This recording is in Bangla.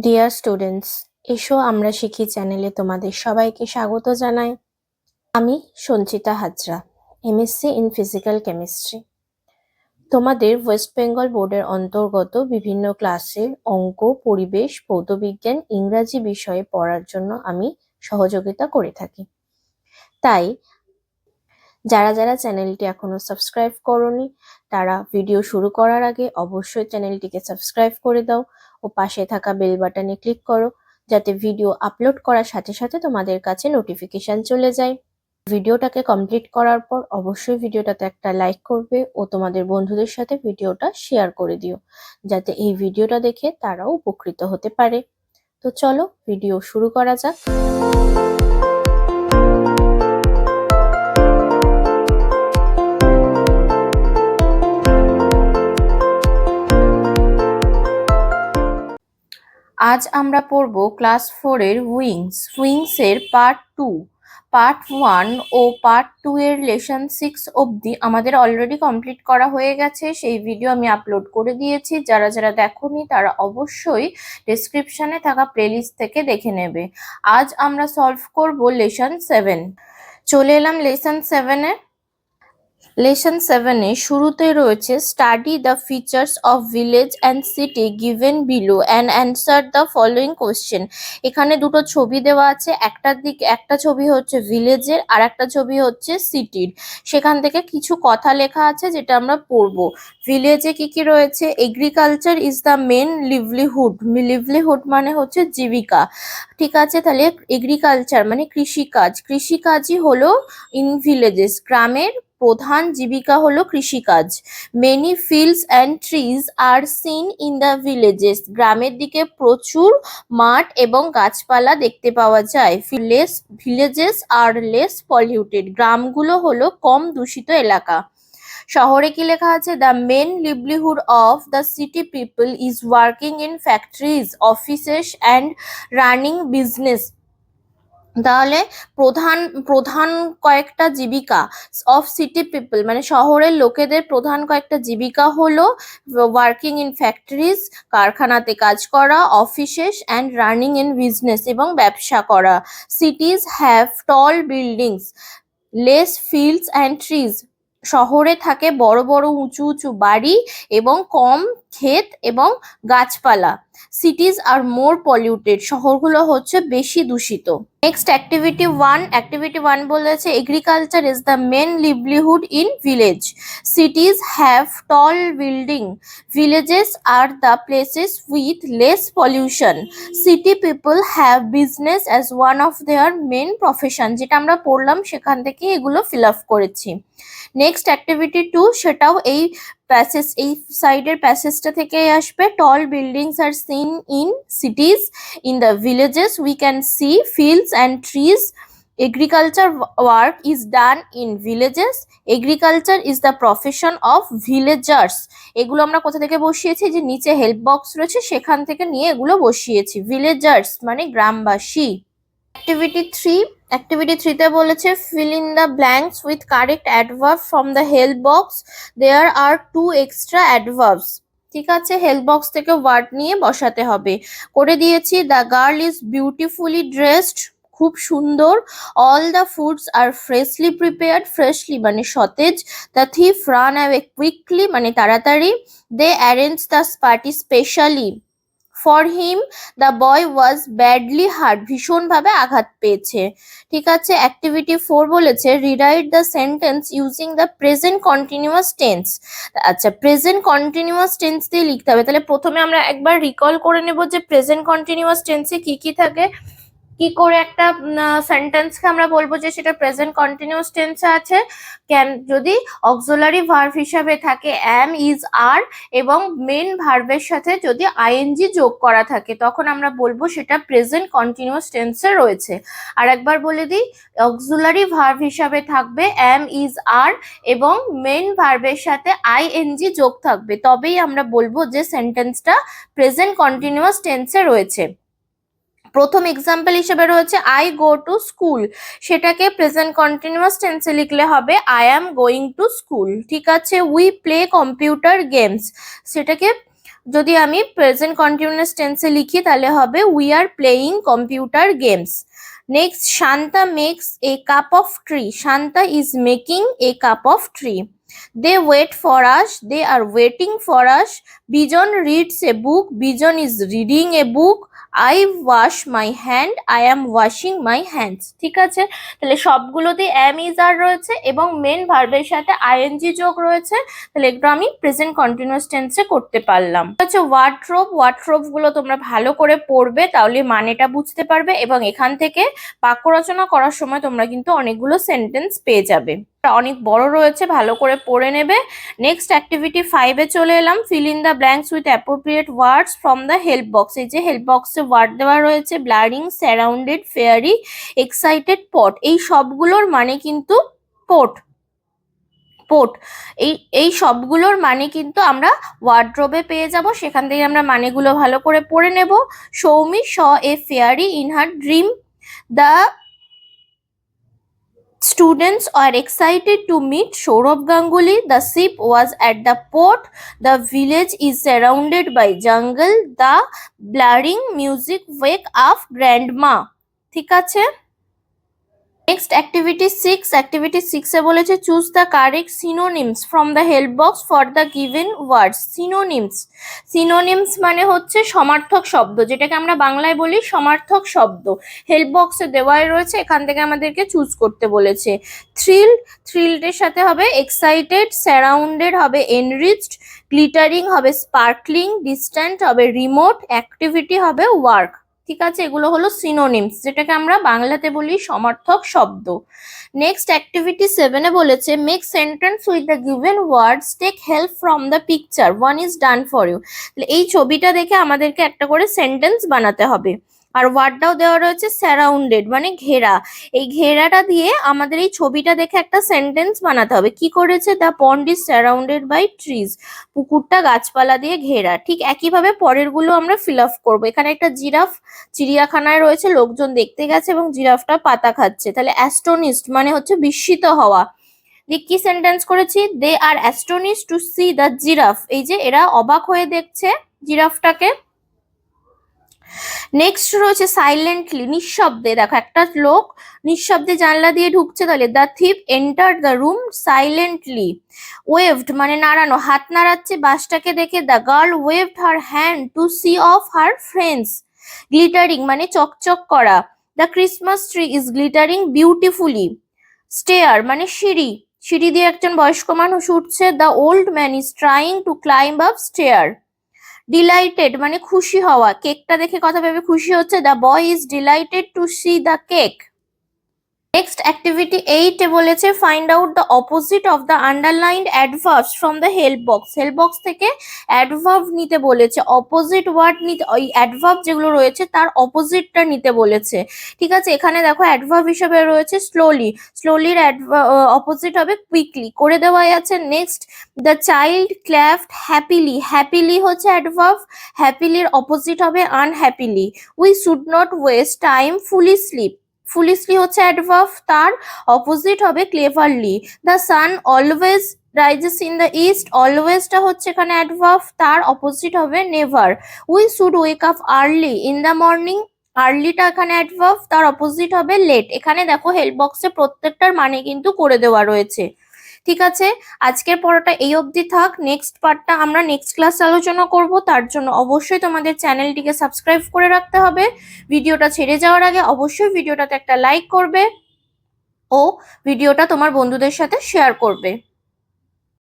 ডিয়ার স্টুডেন্টস, এসো আমরা শিখি চ্যানেলে তোমাদের সবাইকে স্বাগত জানাই। আমি Sanchita Hazra, MSc in physical chemistry. তোমাদের ওয়েস্ট বেঙ্গল বোর্ডের অন্তর্গত বিভিন্ন ক্লাসের অঙ্ক, পরিবেশ, ভৌতবিজ্ঞান, ইংরাজি বিষয়ে পড়ার জন্য আমি সহযোগিতা করে থাকি। তাই যারা যারা চ্যানেলটি এখনো সাবস্ক্রাইব করোনি তারা ভিডিও শুরু করার আগে অবশ্যই চ্যানেলটিকে সাবস্ক্রাইব করে দাও ও পাশে থাকা বেল বাটনে ক্লিক করো, যাতে ভিডিও আপলোড করার সাথে সাথে তোমাদের কাছে নোটিফিকেশন চলে যায়। ভিডিওটাকে কমপ্লিট করার পর অবশ্যই ভিডিওটাতে একটা লাইক করবে ও তোমাদের বন্ধুদের সাথে ভিডিওটা শেয়ার করে দিও, যাতে এই ভিডিওটা দেখে তারাও উপকৃত হতে পারে। তো চলো ভিডিও শুরু করা যাক। আজ আমরা পড়ব ক্লাস 4 এর উইংস এর পার্ট 2। পার্ট 1 ও পার্ট 2 এর লেসন 6 অবধি আমাদের অলরেডি কমপ্লিট করা হয়ে গেছে। সেই ভিডিও আমি আপলোড করে দিয়েছি। যারা যারা দেখোনি তারা অবশ্যই ডেসক্রিপশনে থাকা প্লেলিস্ট থেকে দেখে নেবে। আজ আমরা সলভ করব লেসন 7। চলে এলাম লেসন 7 এ। লেসন 7 এ শুরুতে রয়েছে study the features of village and city given below and answer the following question. এখানে দুটো ছবি দেওয়া আছে, একটা ছবি হচ্ছে ভিলেজের আর একটা ছবি হচ্ছে সিটির। সেখান থেকে কিছু কথা লেখা আছে যেটা আমরা পড়বো। ভিলেজে কি কি রয়েছে? Agriculture is the main livelihood. Livelihood মানে হচ্ছে জীবিকা, ঠিক আছে? তাহলে এগ্রিকালচার মানে কৃষিকাজ, কৃষিকাজই হলো ইন ভিলেজেস, গ্রামের প্রধান জীবিকা হলো কৃষিকাজ। Many fields and trees are seen in the villages. গ্রামের দিকে প্রচুর মাঠ এবং গাছপালা দেখতে পাওয়া যায়। Villages are less polluted. গ্রামগুলো হলো কম দূষিত এলাকা। শহরে কি লেখা আছে? The main livelihood of the city people is working in factories, offices and running business. তাহলে প্রধান প্রধান কয়েকটা জীবিকা অফ সিটি পিপল মানে শহরের লোকেদের প্রধান কয়েকটা জীবিকা হলো ওয়ার্কিং ইন ফ্যাক্টরিজ, কারখানাতে কাজ করা, offices and running in business এবং ব্যবসা করা। Cities have tall buildings, less fields and trees. শহরে থাকে বড় বড় উঁচু উঁচু বাড়ি এবং কম ক্ষেত এবং গাছপালা। Cities are more polluted. শহরগুলো হচ্ছে বেশি দূষিত। নেক্সট অ্যাক্টিভিটি 1 বলেছে agriculture is the main livelihood in village. Cities have tall building, villages are the places with less pollution. City people have business as one of their main profession. যেটা আমরা পড়লাম সেখান থেকে এগুলো ফিল আপ করেছি। নেক্সট অ্যাক্টিভিটি 2, সেটাও এই সাইডের প্যাসেজটা থেকে আসবে। Tall buildings are seen in cities, in the villages we can see fields and trees. Agriculture work is done in villages. Agriculture is the profession of villagers. এগুলো আমরা কোথা থেকে বসিয়েছি? যে নিচে হেল্প বক্স রয়েছে সেখান থেকে নিয়ে এগুলো বসিয়েছি। ভিলেজার্স মানে গ্রামবাসী। অ্যাক্টিভিটি 3 তে বলেছে fill in the blanks with correct adverb from the help box. There are 2 extra adverbs. ঠিক আছে, হেল্প বক্স থেকে ওয়ার্ড নিয়ে বসাতে হবে। করে দিয়েছি। The girl is beautifully dressed, খুব সুন্দর। All the foods are freshly prepared, freshly মানে সতেজ। The thief run away quickly মানে তাড়াতাড়ি। They arrange the party specially for him. The boy was badly hurt, ভীষণভাবে আঘাত পেয়েছে। ঠিক আছে, অ্যাক্টিভিটি 4 বলেছে rewrite the sentence using the present continuous tense. আচ্ছা, প্রেজেন্ট কন্টিনিউয়াস টেন্স দিয়ে লিখতে হবে। তাহলে প্রথমে আমরা একবার রিকল করে নেব যে প্রেজেন্ট কন্টিনিউয়াস টেন্সে কি কি থাকে, কি করে একটা সেন্টেন্সকে আমরা বলবো যে সেটা প্রেজেন্ট কন্টিনিউয়াস টেন্সে আছে। যদি অক্সিলারি ভার্ব হিসাবে থাকে অ্যাম, ইজ, আর এবং মেন ভার্বের সাথে যদি আইএনজি যোগ করা থাকে তখন আমরা বলবো সেটা প্রেজেন্ট কন্টিনিউয়াস টেন্সে রয়েছে। আর একবার বলে দিই, অক্সিলারি ভার্ব হিসাবে থাকবে অ্যাম, ইজ, আর এবং মেন ভার্বের সাথে আইএনজি যোগ থাকবে, তবেই আমরা বলবো যে সেন্টেন্সটা প্রেজেন্ট কন্টিনিউয়াস টেন্সে রয়েছে। প্রথম এক্সাম্পল হিসেবে রয়েছে আই গো টু স্কুল, সেটাকে প্রেজেন্ট কন্টিনিউয়াস টেন্সে লিখলে হবে I am going to school. ঠিক আছে, উই প্লে কম্পিউটার গেমস, সেটাকে যদি আমি প্রেজেন্ট কন্টিনিউয়াস টেন্সে লিখি তাহলে হবে we are playing computer games. Next, Shanta makes a cup of tree. Shanta is making a cup of tree. They wait for us. They are waiting for us. Bijon reads a book. Bijon is reading a book. I wash my hand. I am washing my hands. ঠিক আছে, তাহলে সবগুলোতে am is are রয়েছে এবং মেন ভার্বের সাথে আইএনজি যোগ রয়েছে। তাহলে এগুলো আমি প্রেজেন্ট কন্টিনিউয়াস টেন্সে করতে পারলাম। আচ্ছা, ওয়ার্ড্রোব গুলো তোমরা ভালো করে পড়বে, তাহলে মানেটা বুঝতে পারবে এবং এখান থেকে বাক্য রচনা করার সময় তোমরা কিন্তু অনেকগুলো সেন্টেন্স পেয়ে যাবে। অনেক বড় রয়েছে, ভালো করে পড়ে নেবে। নেক্সট অ্যাক্টিভিটি 5-এ চলে এলাম। Fill in the blanks with appropriate words from the help box. এই যে হেল্প বক্সে ওয়ার্ড দেওয়া রয়েছে ব্লারিং, সারাউন্ডেড, ফেয়ারি, এক্সাইটেড, পট। এই সবগুলোর মানে কিন্তু পোট। এই সবগুলোর মানে কিন্তু আমরা ওয়ার্ড্রোবে পেয়ে যাব, সেখান থেকে আমরা মানেগুলো ভালো করে পড়ে নেব। Soumi saw a fairy in her dream. The students are excited to meet Saurav Ganguly. The ship was at the port. The village is surrounded by jungle. The blaring music wake up grandma. ঠিক আছে। নেক্সট অ্যাক্টিভিটি 6 এ বলেছে choose the correct synonyms from the help box for the given words. Synonyms মানে হচ্ছে সমার্থক শব্দ, যেটাকে আমরা বাংলায় বলি সমার্থক শব্দ। হেল্প বক্সে দেওয়াই রয়েছে, এখান থেকে আমাদেরকে চুজ করতে বলেছে। থ্রিলড এর সাথে হবে এক্সাইটেড, সারাউন্ডেড হবে এনরিচড, গ্লিটারিং হবে স্পার্কলিং, ডিস্ট্যান্ট হবে রিমোট, অ্যাক্টিভিটি হবে ওয়ার্ক। ঠিক আছে, এগুলো হলো সিনোনিমস, যেটাকে আমরা বাংলাতে বলি সমার্থক শব্দ। নেক্সট অ্যাক্টিভিটি 7-এ বলেছে make sentence with the given words, take help from the picture, one is done for you. তাহলে এই ছবিটা দেখে আমাদেরকে একটা করে সেন্টেন্স বানাতে হবে। আর ওয়ার্ডটাও দেওয়া রয়েছে সারাউন্ডেড মানে ঘেরা। এই ঘেরাটা দিয়ে আমাদের এই ছবিটা দেখে একটা সেন্টেন্স বানাতে হবে। কি করেছে, the pond is surrounded by trees, পুকুরটা গাছপালা দিয়ে ঘেরা। ঠিক একইভাবে পরের গুলো আমরা ফিল আপ করবো। এখানে একটা জিরাফ চিড়িয়াখানায় রয়েছে, লোকজন দেখতে গেছে এবং জিরাফটা পাতা খাচ্ছে। তাহলে অ্যাস্টোনিশড মানে হচ্ছে বিস্মিত হওয়া। কি সেন্টেন্স করেছি, দে আর অ্যাস্টোনিশড টু সি দ্য জিরাফ, এই যে এরা অবাক হয়ে দেখছে জিরাফটাকে। নেক্সট রয়েছে সাইলেন্টলি, নিঃশব্দে। দেখো একটা লোক নিঃশব্দে জানলা দিয়ে ঢুকছে, তাহলে the thief enter the room silently. Waved মানে নাড়ানো, হাত নাড়াচ্ছে বাসটাকে দেখে। The girl waved her hand to see off her friends. Glittering মানে চকচক করা। The Christmas tree is glittering beautifully. Stair মানে সিঁড়ি, সিঁড়ি দিয়ে একজন বয়স্ক মানুষ উঠছে। The old man is trying to climb up stair. Delighted মানে খুশি হওয়া, কেকটা দেখে কথা ভেবে খুশি হচ্ছে। The boy is delighted two C the cake. Next activity 8-এ বলেছে find out the opposite of the underlined adverbs from the help box. Help box থেকে অ্যাডভার্ব নিতে বলেছে, অপোজিট ওয়ার্ড নিতে, ওই অ্যাডভার্ব যেগুলো রয়েছে তার অপোজিটটা নিতে বলেছে। ঠিক আছে, এখানে দেখো অ্যাডভার্ব হিসেবে রয়েছে স্লোলি, স্লোলির অপোজিট হবে কুইকলি, করে দেওয়াই আছে। Next, the child clapped happily, happily হচ্ছে অ্যাডভার্ব, হ্যাপিলির অপোজিট হবে unhappily. We should not waste time foolishly, foolishly হচ্ছে অ্যাডভার্ব, তার অপোজিট হবে cleverly. The sun always rises in the east, অলওয়েজটা হচ্ছে এখানে অ্যাডভার্ব, তার অপোজিট হবে never. We should wake up early in the morning, আর্লিটা এখানে অ্যাডভার্ব, তার অপোজিট হবে লেট। এখানে দেখো হেল্প বক্সে প্রত্যেকটার মানে কিন্তু করে দেওয়া রয়েছে। ঠিক আছে, আজকের পড়াটা এই অবধি থাক। নেক্সট পার্টটা আমরা নেক্সট ক্লাসে আলোচনা করব, তার জন্য অবশ্যই তোমাদের চ্যানেলটিকে সাবস্ক্রাইব করে রাখতে হবে। ভিডিওটা ছেড়ে যাওয়ার আগে অবশ্যই ভিডিওটাতে একটা লাইক করবে ও ভিডিওটা তোমার বন্ধুদের সাথে শেয়ার করবে।